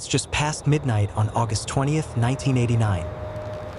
It's just past midnight on August 20th, 1989,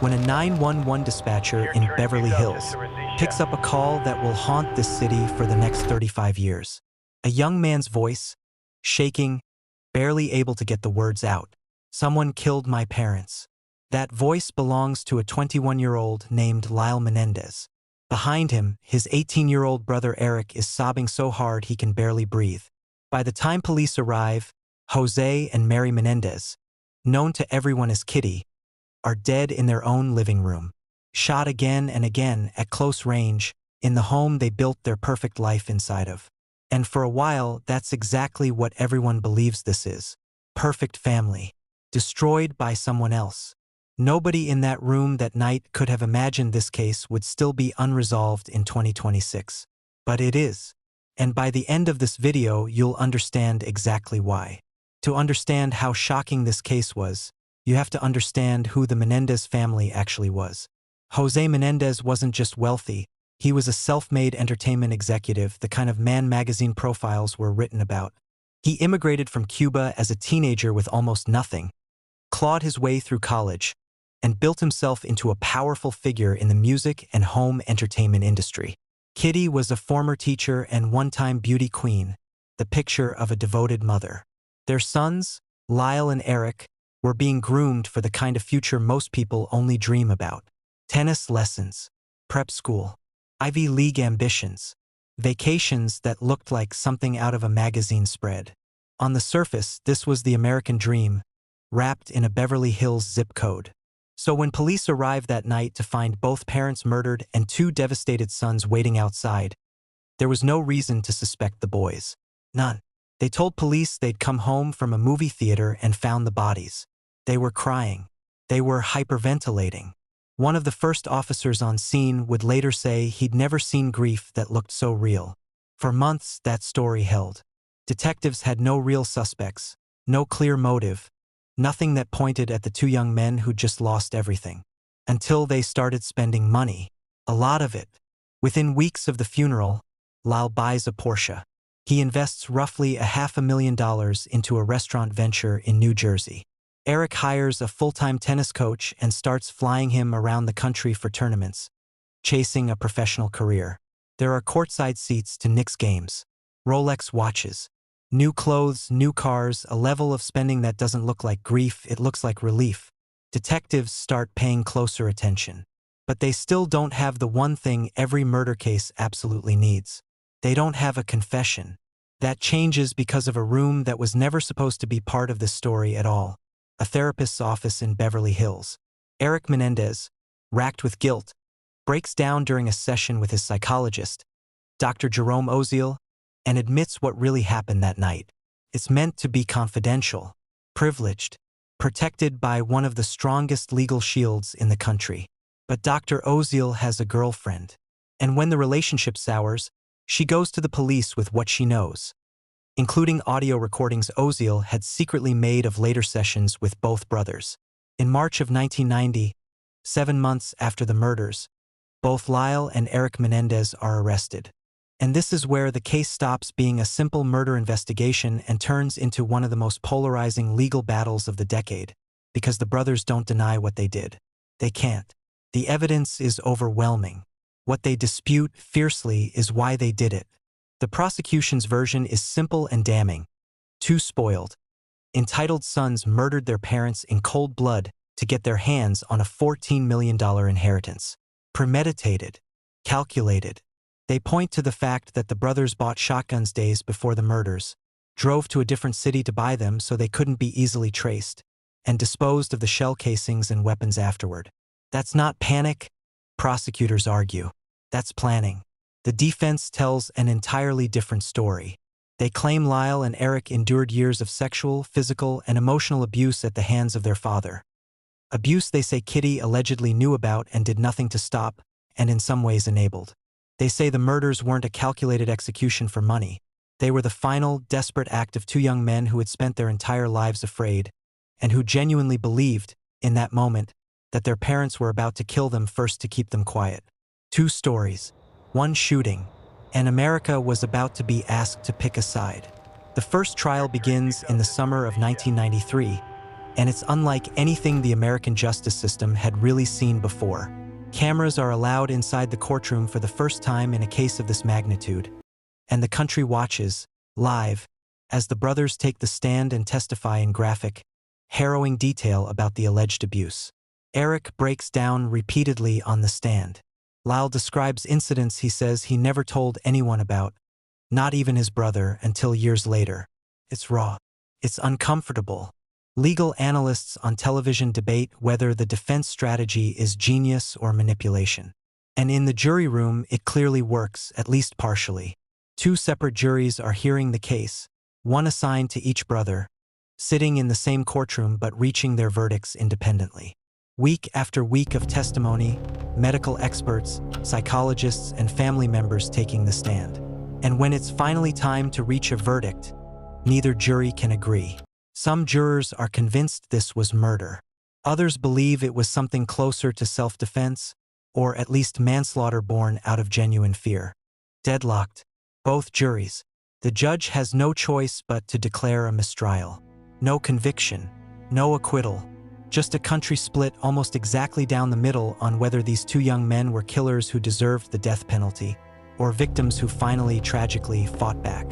when a 911 dispatcher in Beverly Hills picks up a call that will haunt this city for the next 35 years. A young man's voice, shaking, barely able to get the words out. "Someone killed my parents." That voice belongs to a 21-year-old named Lyle Menendez. Behind him, his 18-year-old brother Eric is sobbing so hard he can barely breathe. By the time police arrive, Jose and Mary Menendez, known to everyone as Kitty, are dead in their own living room, shot again and again at close range in the home they built their perfect life inside of. And for a while, that's exactly what everyone believes this is. Perfect family, destroyed by someone else. Nobody in that room that night could have imagined this case would still be unresolved in 2026. But it is. And by the end of this video, you'll understand exactly why. To understand how shocking this case was, you have to understand who the Menendez family actually was. Jose Menendez wasn't just wealthy, he was a self-made entertainment executive, the kind of man magazine profiles were written about. He immigrated from Cuba as a teenager with almost nothing, clawed his way through college, and built himself into a powerful figure in the music and home entertainment industry. Kitty was a former teacher and one-time beauty queen, the picture of a devoted mother. Their sons, Lyle and Eric, were being groomed for the kind of future most people only dream about. Tennis lessons, prep school, Ivy League ambitions, vacations that looked like something out of a magazine spread. On the surface, this was the American dream, wrapped in a Beverly Hills zip code. So when police arrived that night to find both parents murdered and two devastated sons waiting outside, there was no reason to suspect the boys. None. They told police they'd come home from a movie theater and found the bodies. They were crying. They were hyperventilating. One of the first officers on scene would later say he'd never seen grief that looked so real. For months, that story held. Detectives had no real suspects, no clear motive, nothing that pointed at the two young men who'd just lost everything. Until they started spending money. A lot of it. Within weeks of the funeral, Lyle buys a Porsche. He invests roughly $500,000 into a restaurant venture in New Jersey. Eric hires a full-time tennis coach and starts flying him around the country for tournaments, chasing a professional career. There are courtside seats to Knicks games, Rolex watches, new clothes, new cars, a level of spending that doesn't look like grief, it looks like relief. Detectives start paying closer attention. But they still don't have the one thing every murder case absolutely needs. They don't have a confession. That changes because of a room that was never supposed to be part of this story at all. A therapist's office in Beverly Hills. Eric Menendez, racked with guilt, breaks down during a session with his psychologist, Dr. Jerome Oziel, and admits what really happened that night. It's meant to be confidential, privileged, protected by one of the strongest legal shields in the country. But Dr. Oziel has a girlfriend, and when the relationship sours, she goes to the police with what she knows, including audio recordings Oziel had secretly made of later sessions with both brothers. In March of 1990, 7 months after the murders, both Lyle and Eric Menendez are arrested. And this is where the case stops being a simple murder investigation and turns into one of the most polarizing legal battles of the decade, because the brothers don't deny what they did. They can't. The evidence is overwhelming. What they dispute fiercely is why they did it. The prosecution's version is simple and damning. Two spoiled, entitled sons murdered their parents in cold blood to get their hands on a $14 million inheritance. Premeditated, calculated. They point to the fact that the brothers bought shotguns days before the murders, drove to a different city to buy them so they couldn't be easily traced, and disposed of the shell casings and weapons afterward. That's not panic, prosecutors argue. That's planning. The defense tells an entirely different story. They claim Lyle and Eric endured years of sexual, physical, and emotional abuse at the hands of their father. Abuse they say Kitty allegedly knew about and did nothing to stop, and in some ways enabled. They say the murders weren't a calculated execution for money. They were the final, desperate act of two young men who had spent their entire lives afraid, and who genuinely believed, in that moment, that their parents were about to kill them first to keep them quiet. Two stories, one shooting, and America was about to be asked to pick a side. The first trial begins in the summer of 1993, and it's unlike anything the American justice system had really seen before. Cameras are allowed inside the courtroom for the first time in a case of this magnitude, and the country watches, live, as the brothers take the stand and testify in graphic, harrowing detail about the alleged abuse. Eric breaks down repeatedly on the stand. Lyle describes incidents he says he never told anyone about, not even his brother, until years later. It's raw. It's uncomfortable. Legal analysts on television debate whether the defense strategy is genius or manipulation. And in the jury room, it clearly works, at least partially. Two separate juries are hearing the case, one assigned to each brother, sitting in the same courtroom but reaching their verdicts independently. Week after week of testimony, medical experts, psychologists, and family members taking the stand. And when it's finally time to reach a verdict, neither jury can agree. Some jurors are convinced this was murder. Others believe it was something closer to self-defense, or at least manslaughter born out of genuine fear. Deadlocked, both juries. The judge has no choice but to declare a mistrial. No conviction, no acquittal. Just a country split almost exactly down the middle on whether these two young men were killers who deserved the death penalty, or victims who finally tragically fought back.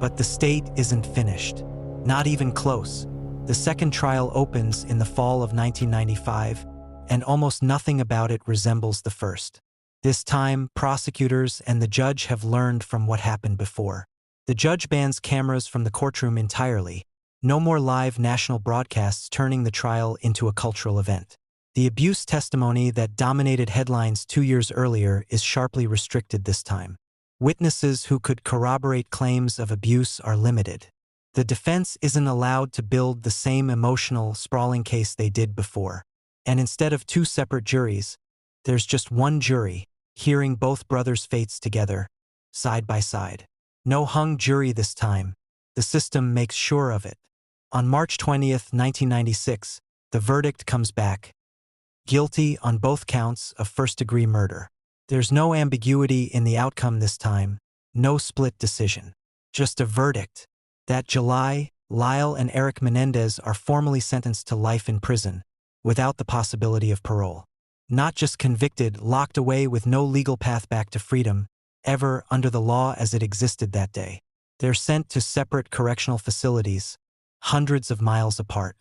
But the state isn't finished. Not even close. The second trial opens in the fall of 1995, and almost nothing about it resembles the first. This time, prosecutors and the judge have learned from what happened before. The judge bans cameras from the courtroom entirely. No more live national broadcasts turning the trial into a cultural event. The abuse testimony that dominated headlines 2 years earlier is sharply restricted this time. Witnesses who could corroborate claims of abuse are limited. The defense isn't allowed to build the same emotional, sprawling case they did before. And instead of two separate juries, there's just one jury, hearing both brothers' fates together, side by side. No hung jury this time. The system makes sure of it. On March 20th, 1996, the verdict comes back. Guilty on both counts of first-degree murder. There's no ambiguity in the outcome this time, no split decision. Just a verdict. That July, Lyle and Eric Menendez are formally sentenced to life in prison, without the possibility of parole. Not just convicted, locked away with no legal path back to freedom, ever under the law as it existed that day. They're sent to separate correctional facilities, hundreds of miles apart.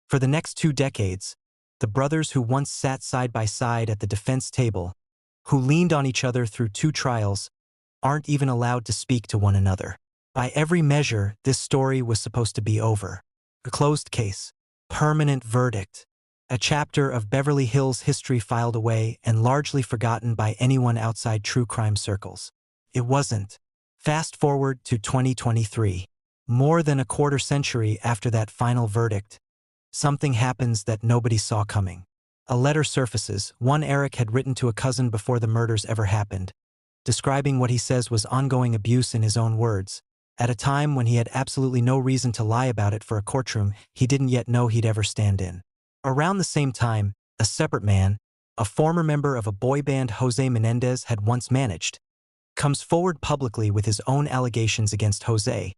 For the next 2 decades, the brothers who once sat side by side at the defense table, who leaned on each other through 2 trials, aren't even allowed to speak to one another. By every measure, this story was supposed to be over. A closed case. Permanent verdict. A chapter of Beverly Hills history filed away and largely forgotten by anyone outside true crime circles. It wasn't. Fast forward to 2023. More than a quarter century after that final verdict, something happens that nobody saw coming. A letter surfaces, one Eric had written to a cousin before the murders ever happened, describing what he says was ongoing abuse in his own words. At a time when he had absolutely no reason to lie about it for a courtroom he didn't yet know he'd ever stand in. Around the same time, a separate man, a former member of a boy band Jose Menendez had once managed, comes forward publicly with his own allegations against Jose,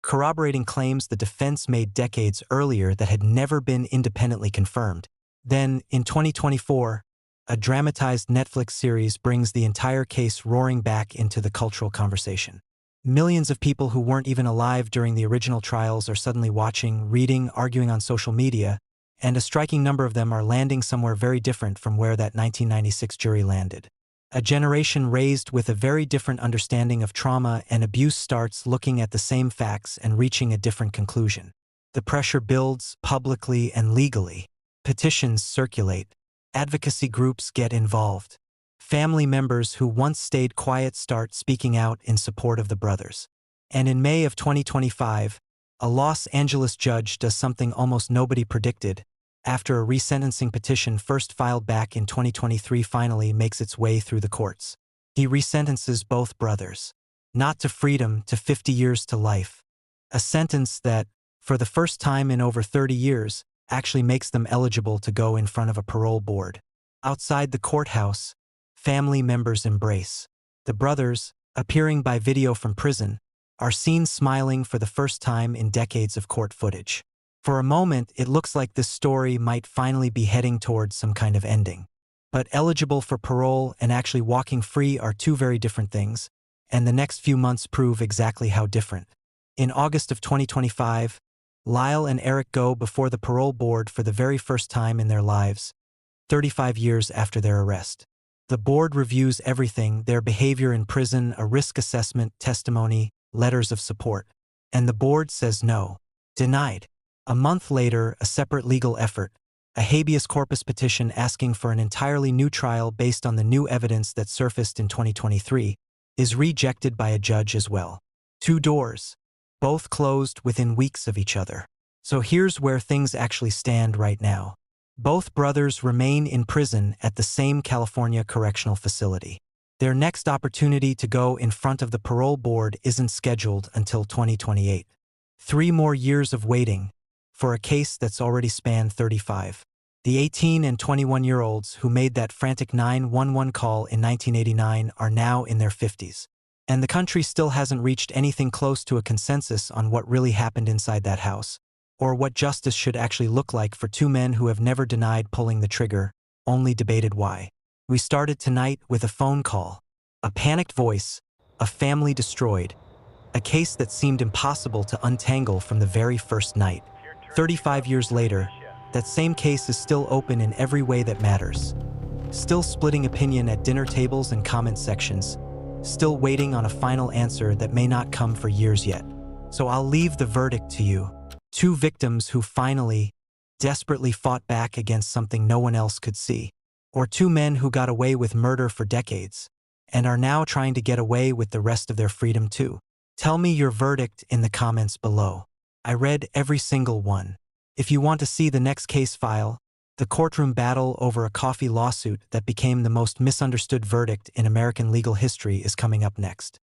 corroborating claims the defense made decades earlier that had never been independently confirmed. Then, in 2024, a dramatized Netflix series brings the entire case roaring back into the cultural conversation. Millions of people who weren't even alive during the original trials are suddenly watching, reading, arguing on social media, and a striking number of them are landing somewhere very different from where that 1996 jury landed. A generation raised with a very different understanding of trauma and abuse starts looking at the same facts and reaching a different conclusion. The pressure builds publicly and legally. Petitions circulate. Advocacy groups get involved. Family members who once stayed quiet start speaking out in support of the brothers. And in May of 2025, a Los Angeles judge does something almost nobody predicted. After a resentencing petition first filed back in 2023 finally makes its way through the courts. He resentences both brothers. Not to freedom, to 50 years to life. A sentence that, for the first time in over 30 years, actually makes them eligible to go in front of a parole board. Outside the courthouse, family members embrace. The brothers, appearing by video from prison, are seen smiling for the first time in decades of court footage. For a moment, it looks like this story might finally be heading towards some kind of ending. But eligible for parole and actually walking free are two very different things, and the next few months prove exactly how different. In August of 2025, Lyle and Eric go before the parole board for the very first time in their lives, 35 years after their arrest. The board reviews everything: their behavior in prison, a risk assessment, testimony, letters of support. And the board says no. Denied. A month later, a separate legal effort, a habeas corpus petition asking for an entirely new trial based on the new evidence that surfaced in 2023, is rejected by a judge as well. Two doors, both closed within weeks of each other. So here's where things actually stand right now. Both brothers remain in prison at the same California correctional facility. Their next opportunity to go in front of the parole board isn't scheduled until 2028. 3 more years of waiting for a case that's already spanned 35. The 18 and 21-year-olds who made that frantic 911 call in 1989 are now in their 50s. And the country still hasn't reached anything close to a consensus on what really happened inside that house, or what justice should actually look like for two men who have never denied pulling the trigger, only debated why. We started tonight with a phone call, a panicked voice, a family destroyed, a case that seemed impossible to untangle from the very first night. 35 years later, that same case is still open in every way that matters. Still splitting opinion at dinner tables and comment sections. Still waiting on a final answer that may not come for years yet. So I'll leave the verdict to you. Two victims who finally, desperately fought back against something no one else could see. Or two men who got away with murder for decades, and are now trying to get away with the rest of their freedom too. Tell me your verdict in the comments below. I read every single one. If you want to see the next case file, the courtroom battle over a coffee lawsuit that became the most misunderstood verdict in American legal history is coming up next.